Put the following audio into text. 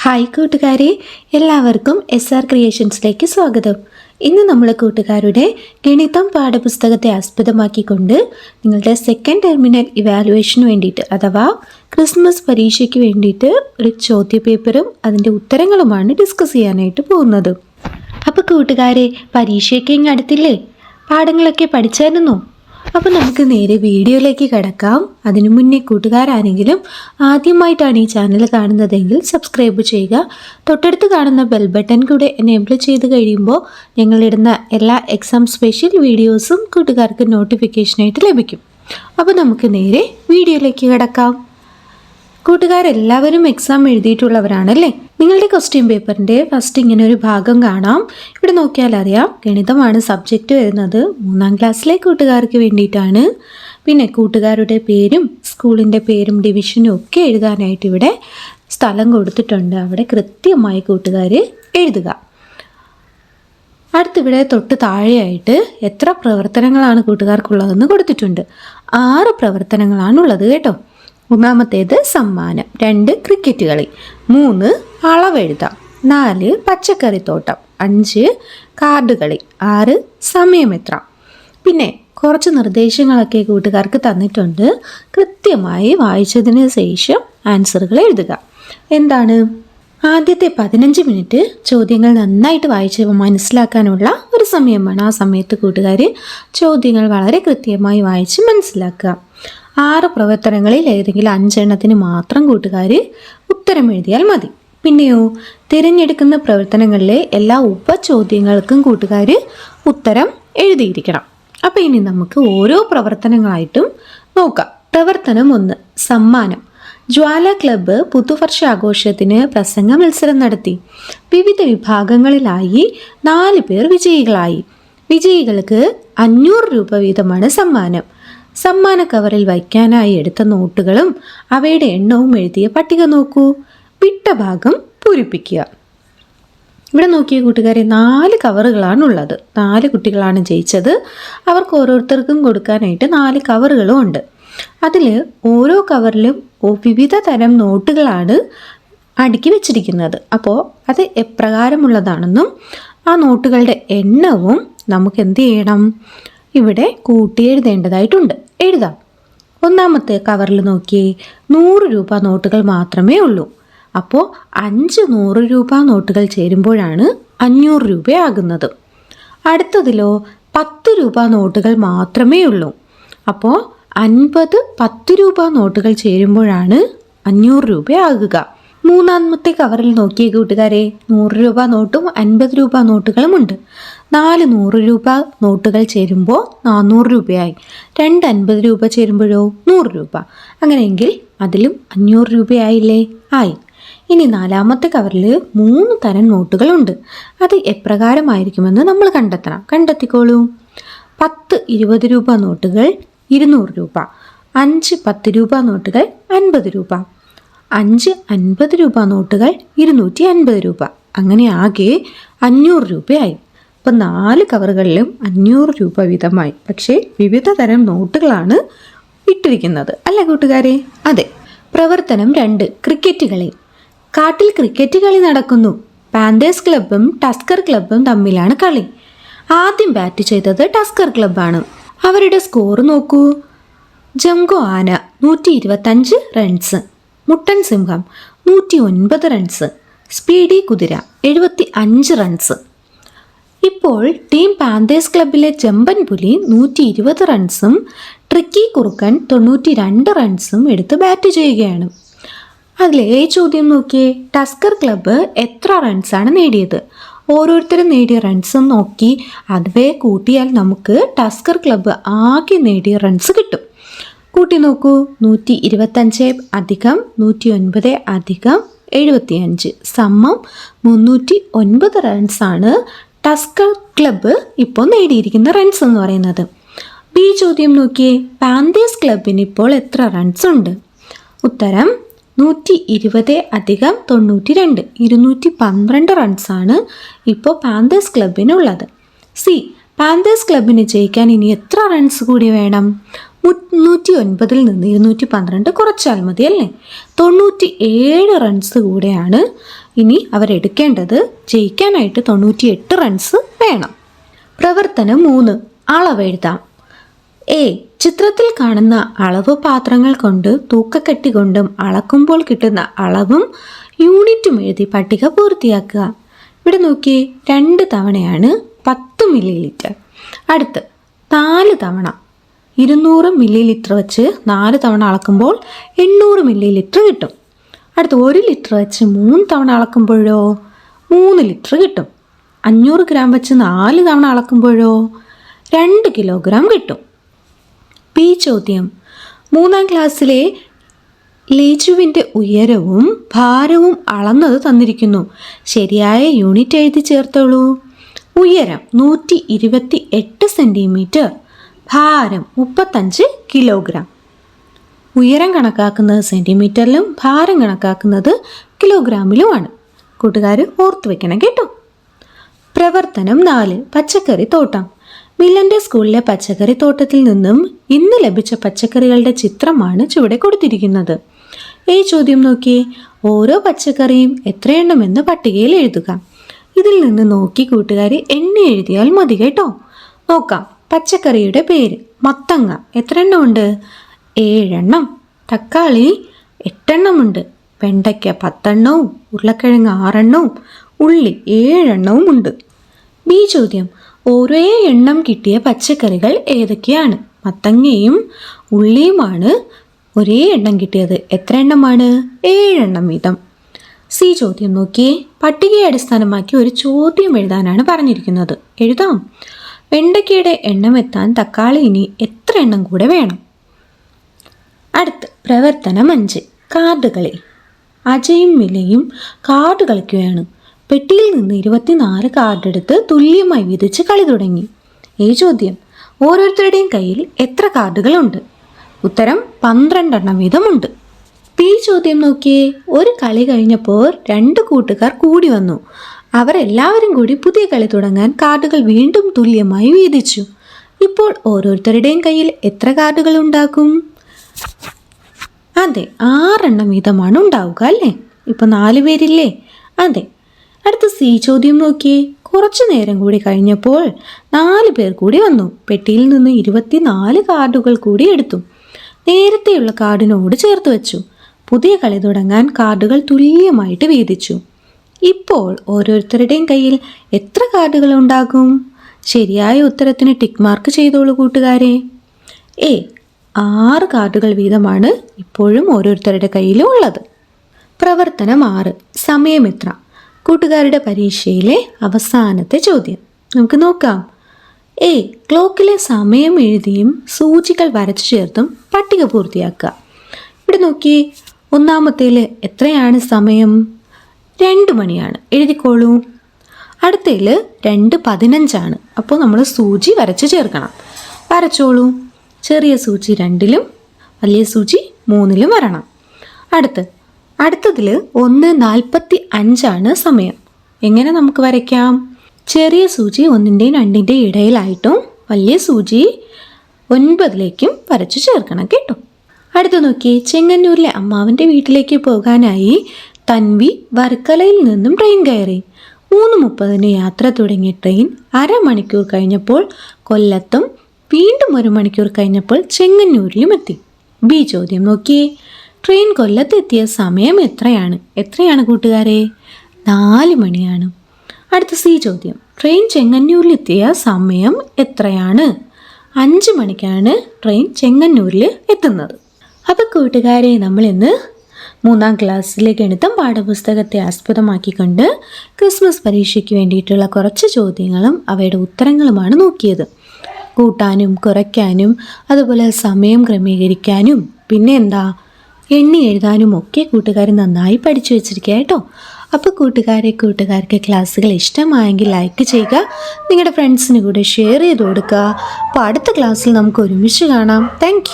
Hi കൂട്ടുകാരെ, എല്ലാവർക്കും SR ക്രിയേഷൻസിലേക്ക് സ്വാഗതം. ഇന്ന് നമ്മൾ കൂട്ടുകാരുടെ ഗണിതം പാഠപുസ്തകത്തെ ആസ്പദമാക്കിക്കൊണ്ട് നിങ്ങളുടെ സെക്കൻഡ് ടെർമിനൽ ഇവാലുവേഷന് വേണ്ടിയിട്ട് അഥവാ ക്രിസ്മസ് പരീക്ഷയ്ക്ക് വേണ്ടിയിട്ട് ഒരു ചോദ്യപേപ്പറും അതിൻ്റെ ഉത്തരങ്ങളുമാണ് ഡിസ്കസ് ചെയ്യാനായിട്ട് പോകുന്നത്. അപ്പോൾ കൂട്ടുകാരെ, പരീക്ഷയൊക്കെ ഇങ്ങ് അടുത്തില്ലേ? പാഠങ്ങളൊക്കെ പഠിച്ചായിരുന്നോ? അപ്പോൾ നമുക്ക് നേരെ വീഡിയോയിലേക്ക് കിടക്കാം. അതിനു മുന്നേ കൂട്ടുകാരാണെങ്കിലും ആദ്യമായിട്ടാണ് ഈ ചാനൽ കാണുന്നതെങ്കിൽ സബ്സ്ക്രൈബ് ചെയ്യുക. തൊട്ടടുത്ത് കാണുന്ന ബെൽ ബട്ടൺ കൂടെ എനേബിൾ ചെയ്ത് കഴിയുമ്പോൾ ഞങ്ങളിടുന്ന എല്ലാ എക്സാം സ്പെഷ്യൽ വീഡിയോസും കൂട്ടുകാർക്ക് നോട്ടിഫിക്കേഷനായിട്ട് ലഭിക്കും. അപ്പോൾ നമുക്ക് നേരെ വീഡിയോയിലേക്ക് കിടക്കാം. കൂട്ടുകാരെല്ലാവരും എക്സാം എഴുതിയിട്ടുള്ളവരാണല്ലേ? നിങ്ങളുടെ ക്വസ്റ്റ്യൻ പേപ്പറിൻ്റെ ഫസ്റ്റ് ഇങ്ങനെ ഒരു ഭാഗം കാണാം. ഇവിടെ നോക്കിയാൽ അറിയാം, ഗണിതമാണ് സബ്ജക്റ്റ് വരുന്നത്. 3ാം ക്ലാസ്സിലെ കൂട്ടുകാർക്ക് വേണ്ടിയിട്ടാണ്. പിന്നെ കൂട്ടുകാരുടെ പേരും സ്കൂളിൻ്റെ പേരും ഡിവിഷനും ഒക്കെ എഴുതാനായിട്ട് ഇവിടെ സ്ഥലം കൊടുത്തിട്ടുണ്ട്. അവിടെ കൃത്യമായി കൂട്ടുകാർ എഴുതുക. അടുത്തിവിടെ തൊട്ട് താഴെയായിട്ട് എത്ര പ്രവർത്തനങ്ങളാണ് കൂട്ടുകാർക്കുള്ളതെന്ന് കൊടുത്തിട്ടുണ്ട്. 6 പ്രവർത്തനങ്ങളാണുള്ളത് കേട്ടോ. ഒന്നാമത്തേത് സമ്മാനം, 2 ക്രിക്കറ്റ് കളി, 3 അളവെഴുതാം, 4 പച്ചക്കറിത്തോട്ടം, 5 കാർഡ് കളി, 6 സമയമെത്ര. പിന്നെ കുറച്ച് നിർദ്ദേശങ്ങളൊക്കെ കൂട്ടുകാർക്ക് തന്നിട്ടുണ്ട്. കൃത്യമായി വായിച്ചതിന് ശേഷം ആൻസറുകൾ എഴുതുക. എന്താണ്? ആദ്യത്തെ 15 മിനിറ്റ് ചോദ്യങ്ങൾ നന്നായിട്ട് വായിച്ച് മനസ്സിലാക്കാനുള്ള ഒരു സമയമാണ്. ആ സമയത്ത് കൂട്ടുകാർ ചോദ്യങ്ങൾ വളരെ കൃത്യമായി വായിച്ച് മനസ്സിലാക്കുക. 6 പ്രവർത്തനങ്ങളിൽ ഏതെങ്കിലും 5 എണ്ണത്തിന് മാത്രം കൂട്ടുകാർ ഉത്തരം എഴുതിയാൽ മതി. പിന്നെയോ, തിരഞ്ഞെടുക്കുന്ന പ്രവർത്തനങ്ങളിലെ എല്ലാ ഉപചോദ്യങ്ങൾക്കും കൂട്ടുകാർ ഉത്തരം എഴുതിയിരിക്കണം. അപ്പോൾ ഇനി നമുക്ക് ഓരോ പ്രവർത്തനങ്ങളായിട്ടും നോക്കാം. പ്രവർത്തനം 1, സമ്മാനം. ജ്വാല ക്ലബ്ബ് പുതുവർഷാഘോഷത്തിന് പ്രസംഗ മത്സരം നടത്തി. വിവിധ വിഭാഗങ്ങളിലായി 4 പേർ വിജയികളായി. വിജയികൾക്ക് 500 രൂപ വീതമാണ് സമ്മാനം. സമ്മാന കവറിൽ വയ്ക്കാനായി എടുത്ത നോട്ടുകളും അവയുടെ എണ്ണവും എഴുതിയ പട്ടിക നോക്കൂ. വിട്ട ഭാഗം പൂരിപ്പിക്കുക. ഇവിടെ നോക്കിയ കൂട്ടുകാരെ, 4 കവറുകളാണുള്ളത്. 4 കുട്ടികളാണ് ജയിച്ചത്. അവർക്ക് ഓരോരുത്തർക്കും കൊടുക്കാനായിട്ട് 4 കവറുകളും ഉണ്ട്. അതിൽ ഓരോ കവറിലും വിവിധ തരം നോട്ടുകളാണ് അടുക്കി വെച്ചിരിക്കുന്നത്. അപ്പോൾ അത് എപ്രകാരമുള്ളതാണെന്നും ആ നോട്ടുകളുടെ എണ്ണവും നമുക്ക് എന്ത് ചെയ്യണം? ഇവിടെ കൂട്ടി എഴുതേണ്ടതായിട്ടുണ്ട്. എഴുതാം. ഒന്നാമത്തെ കവറിൽ നോക്കിയേ, 100 രൂപ നോട്ടുകൾ മാത്രമേ ഉള്ളൂ. അപ്പോൾ 5 100 രൂപ നോട്ടുകൾ ചേരുമ്പോഴാണ് 500 രൂപയാകുന്നത്. അടുത്തതിലോ 10 രൂപ നോട്ടുകൾ മാത്രമേ ഉള്ളൂ. അപ്പോൾ 50 10 രൂപ നോട്ടുകൾ ചേരുമ്പോഴാണ് 500 രൂപയാകുക. മൂന്നാമത്തെ കവറിൽ നോക്കിയ കൂട്ടുകാരെ, 100 രൂപ നോട്ടും 50 രൂപ നോട്ടുകളുമുണ്ട്. 4 100 രൂപ നോട്ടുകൾ ചേരുമ്പോൾ 400 രൂപയായി. 2 50 രൂപ ചേരുമ്പോഴോ 100 രൂപ. അങ്ങനെയെങ്കിൽ അതിലും 500 രൂപയായില്ലേ? ആയി. ഇനി 4ാമത്തെ കവറിൽ 3 തരം നോട്ടുകളുണ്ട്. അത് എപ്രകാരമായിരിക്കുമെന്ന് നമ്മൾ കണ്ടെത്തണം. കണ്ടെത്തിക്കോളൂ. 10 20 രൂപ നോട്ടുകൾ 200 രൂപ, 5 10 രൂപ നോട്ടുകൾ 50 രൂപ, 5 50 രൂപ നോട്ടുകൾ 250 രൂപ. അങ്ങനെ ആകെ 500 രൂപയായി. അപ്പം 4 കവറുകളിലും 500 രൂപ വീതമായി. പക്ഷേ വിവിധ തരം നോട്ടുകളാണ് ഇട്ടിരിക്കുന്നത്, അല്ലേ കൂട്ടുകാരെ? അതെ. പ്രവർത്തനം 2, ക്രിക്കറ്റ് കളി. കാട്ടിൽ ക്രിക്കറ്റ് കളി നടക്കുന്നു. പാന്തേഴ്സ് ക്ലബ്ബും ടസ്കർ ക്ലബ്ബും തമ്മിലാണ് കളി. ആദ്യം ബാറ്റ് ചെയ്തത് ടസ്കർ ക്ലബ്ബാണ്. അവരുടെ സ്കോർ നോക്കൂ. ജംഗോ ആന 125 റൺസ്, മുട്ടൻ സിംഹം 109 റൺസ്, സ്പീഡി കുതിര 75 റൺസ്. ഇപ്പോൾ ടീം പാന്തേഴ്സ് ക്ലബിലെ ജമ്പൻ പുലി 120 റൺസും ട്രിക്കി കുറുക്കൻ 92 റൺസും എടുത്ത് ബാറ്റ് ചെയ്യുകയാണ്. അതിലെ ചോദ്യം നോക്കിയേ, ടസ്കർ ക്ലബ്ബ് എത്ര റൺസാണ് നേടിയത്? ഓരോരുത്തരും നേടിയ റൺസും നോക്കി അതേ കൂട്ടിയാൽ നമുക്ക് ടസ്കർ ക്ലബ്ബ് ആകെ നേടിയ റൺസ് കിട്ടും. കൂട്ടി നോക്കൂ. 125 അധികം 109 അധികം 75 സമം 309 റൺസാണ് ടസ്കർ ക്ലബ്ബ് ഇപ്പോൾ നേടിയിരിക്കുന്ന റൺസ് എന്ന് പറയുന്നത്. ബി ചോദ്യം നോക്കിയേ, പാന്തേഴ്സ് ക്ലബിന് ഇപ്പോൾ എത്ര റൺസ് ഉണ്ട്? ഉത്തരം 120 അധികം 92 212 റൺസാണ് ഇപ്പോൾ പാന്തേഴ്സ് ക്ലബിനുള്ളത്. സി, പാന്തേഴ്സ് ക്ലബിന് ജയിക്കാൻ ഇനി എത്ര റൺസ് കൂടി വേണം? 309 നിന്ന് 212 കുറച്ചാൽ മതി അല്ലേ. 97 റൺസ് കൂടെയാണ് ഇനി അവരെടുക്കേണ്ടത്. ജയിക്കാനായിട്ട് 98 റൺസ് വേണം. പ്രവർത്തനം 3, അളവെഴുതാം. എ, ചിത്രത്തിൽ കാണുന്ന അളവ് പാത്രങ്ങൾ കൊണ്ട് തൂക്കക്കെട്ടി കൊണ്ടും അളക്കുമ്പോൾ കിട്ടുന്ന അളവും യൂണിറ്റും എഴുതി പട്ടിക പൂർത്തിയാക്കുക. ഇവിടെ നോക്കിയേ, 2 തവണയാണ് 10 മില്ലി. അടുത്ത് 4 തവണ 200 മില്ലി വെച്ച് 4 തവണ അളക്കുമ്പോൾ 800 മില്ലി കിട്ടും. അടുത്ത് 1 ലിറ്റർ വെച്ച് 3 തവണ അളക്കുമ്പോഴോ 3 ലിറ്റർ കിട്ടും. 500 ഗ്രാം വെച്ച് 4 തവണ അളക്കുമ്പോഴോ 2 കിലോഗ്രാം കിട്ടും. ബി ചോദ്യം, 3-ാം ക്ലാസ്സിലെ ലേജുവിൻ്റെ ഉയരവും ഭാരവും അളന്നത് തന്നിരിക്കുന്നു. ശരിയായ യൂണിറ്റ് എഴുതി ചേർത്തോളൂ. ഉയരം 128 സെൻറ്റിമീറ്റർ, ഭാരം 35 കിലോഗ്രാം. ഉയരം കണക്കാക്കുന്നത് സെൻറ്റിമീറ്ററിലും ഭാരം കണക്കാക്കുന്നത് കിലോഗ്രാമിലുമാണ്. കൂട്ടുകാർ ഓർത്തു വെക്കണം കേട്ടോ. പ്രവർത്തനം 4, പച്ചക്കറി തോട്ടം. മില്ലൻ്റെ സ്കൂളിലെ പച്ചക്കറി തോട്ടത്തിൽ നിന്നും ഇന്ന് ലഭിച്ച പച്ചക്കറികളുടെ ചിത്രമാണ് ചുവടെ കൊടുത്തിരിക്കുന്നത്. ഈ ചോദ്യം നോക്കിയേ, ഓരോ പച്ചക്കറിയും എത്രയെണ്ണമെന്ന് പട്ടികയിൽ എഴുതുക. ഇതിൽ നിന്ന് നോക്കി കൂട്ടുകാർ എണ്ണി എഴുതിയാൽ മതി കേട്ടോ. നോക്കാം. പച്ചക്കറിയുടെ പേര്: മത്തങ്ങ എത്ര എണ്ണമുണ്ട്? 7 എണ്ണം. തക്കാളി 8 എണ്ണമുണ്ട്. വെണ്ടയ്ക്ക 10 എണ്ണവും ഉരുളക്കിഴങ്ങ് 6 എണ്ണവും ഉള്ളി 7 എണ്ണവും ഉണ്ട്. ബി ചോദ്യം, ഓരോ എണ്ണം കിട്ടിയ പച്ചക്കറികൾ ഏതൊക്കെയാണ്? മത്തങ്ങയും ഉള്ളിയുമാണ് ഒരേ എണ്ണം കിട്ടിയത്. എത്ര എണ്ണമാണ്? 7 എണ്ണം വീതം. സി ചോദ്യം നോക്കിയേ, പട്ടികയെ അടിസ്ഥാനമാക്കി ഒരു ചോദ്യം എഴുതാനാണ് പറഞ്ഞിരിക്കുന്നത്. എഴുതാം. വെണ്ടയ്ക്കയുടെ എണ്ണം എത്താൻ തക്കാളി ഇനി എത്ര എണ്ണം കൂടെ വേണം? അടുത്ത് പ്രവർത്തനം 5, കാർഡ് കളി. അജയും മിലയും കാർഡ് കളിക്കുകയാണ്. പെട്ടിയിൽ നിന്ന് 24 കാർഡ് എടുത്ത് തുല്യമായി വീതിച്ച് കളി തുടങ്ങി. ഈ ചോദ്യം, ഓരോരുത്തരുടെയും കയ്യിൽ എത്ര കാർഡുകളുണ്ട്? ഉത്തരം 12 എണ്ണം വീതമുണ്ട്. ഈ ചോദ്യം നോക്കിയേ, ഒരു കളി കഴിഞ്ഞപ്പോൾ 2 കൂട്ടുകാർ കൂടി വന്നു. അവർ എല്ലാവരും കൂടി പുതിയ കളി തുടങ്ങാൻ കാർഡുകൾ വീണ്ടും തുല്യമായി വീതിച്ചു. ഇപ്പോൾ ഓരോരുത്തരുടെയും കയ്യിൽ എത്ര കാർഡുകൾ ഉണ്ടാകും? അതെ, 6 എണ്ണം വീതമാണ് ഉണ്ടാവുക അല്ലേ. ഇപ്പോൾ 4 പേരില്ലേ? അതെ. അടുത്ത സി ചോദ്യം നോക്കിയേ, കുറച്ചു നേരം കൂടി കഴിഞ്ഞപ്പോൾ 4 പേർ കൂടി വന്നു. പെട്ടിയിൽ നിന്ന് 24 കാർഡുകൾ കൂടി എടുത്തു. നേരത്തെയുള്ള കാർഡിനോട് ചേർത്ത് വെച്ചു. പുതിയ കളി തുടങ്ങാൻ കാർഡുകൾ തുല്യമായിട്ട് വീതിച്ചു. ഇപ്പോൾ ഓരോരുത്തരുടെയും കയ്യിൽ എത്ര കാർഡുകൾ ഉണ്ടാകും? ശരിയായ ഉത്തരത്തിന് ടിക്ക് മാർക്ക് ചെയ്തോളൂ കൂട്ടുകാരെ. എ, 6 കാർഡുകൾ വീതമാണ് ഇപ്പോഴും ഓരോരുത്തരുടെ കയ്യിലും ഉള്ളത്. പ്രവർത്തനം 6, സമയം എത്ര? കൂട്ടുകാരുടെ പരീക്ഷയിലെ അവസാനത്തെ ചോദ്യം. നമുക്ക് നോക്കാം. എ, ക്ലോക്കിലെ സമയം എഴുതിയും സൂചികൾ വരച്ചു ചേർത്തും പട്ടിക പൂർത്തിയാക്കുക. ഇവിടെ നോക്കി, ഒന്നാമത്തേൽ എത്രയാണ് സമയം? 2 മണിയാണ്. എഴുതിക്കോളൂ. അടുത്തേൽ 2:15 അപ്പോൾ നമ്മൾ സൂചി വരച്ച് ചേർക്കണം. വരച്ചോളൂ. ചെറിയ സൂചി 2-ലും വലിയ സൂചി 3-ലും വരണം. അടുത്തതിൽ 1:45 സമയം. എങ്ങനെ നമുക്ക് വരയ്ക്കാം? ചെറിയ സൂചി 1-ന്റെയും 2-ന്റെയും ഇടയിലായിട്ടും വലിയ സൂചി 9-ലേക്കും വരച്ചു ചേർക്കണം കേട്ടോ. അടുത്ത് നോക്കി, ചെങ്ങന്നൂരിലെ അമ്മാവൻ്റെ വീട്ടിലേക്ക് പോകാനായി തൻവി വർക്കലയിൽ നിന്നും ട്രെയിൻ കയറി. 3:30 യാത്ര തുടങ്ങിയ ട്രെയിൻ അരമണിക്കൂർ കഴിഞ്ഞപ്പോൾ കൊല്ലത്തും വീണ്ടും 1 മണിക്കൂർ കഴിഞ്ഞപ്പോൾ ചെങ്ങന്നൂരിലും എത്തി. ബി ചോദ്യം നോക്കിയേ, ട്രെയിൻ കൊല്ലത്തെത്തിയ സമയം എത്രയാണ് കൂട്ടുകാരെ? 4 മണിയാണ്. അടുത്ത സി ചോദ്യം, ട്രെയിൻ ചെങ്ങന്നൂരിലെത്തിയ സമയം എത്രയാണ്? 5 മണിക്കാണ് ട്രെയിൻ ചെങ്ങന്നൂരിൽ എത്തുന്നത്. അപ്പോൾ കൂട്ടുകാരെ, നമ്മൾ ഇന്ന് 3-ാം ക്ലാസ്സിലെ ഗണിതം പാഠപുസ്തകത്തെ ആസ്പദമാക്കിക്കൊണ്ട് ക്രിസ്മസ് പരീക്ഷയ്ക്ക് വേണ്ടിയിട്ടുള്ള കുറച്ച് ചോദ്യങ്ങളും അവയുടെ ഉത്തരങ്ങളുമാണ് നോക്കിയത്. കൂട്ടാനും കുറയ്ക്കാനും അതുപോലെ സമയം ക്രമീകരിക്കാനും പിന്നെ എണ്ണി എഴുതാനും ഒക്കെ കൂട്ടുകാർ നന്നായി പഠിച്ചു വെച്ചിരിക്കുക കേട്ടോ. അപ്പോൾ കൂട്ടുകാർക്ക് ക്ലാസ്സുകൾ ഇഷ്ടമായെങ്കിൽ ലൈക്ക് ചെയ്യുക, നിങ്ങളുടെ ഫ്രണ്ട്സിന് കൂടെ ഷെയർ ചെയ്ത് കൊടുക്കുക. അപ്പോൾ അടുത്ത ക്ലാസ്സിൽ നമുക്ക് ഒരുമിച്ച് കാണാം. താങ്ക്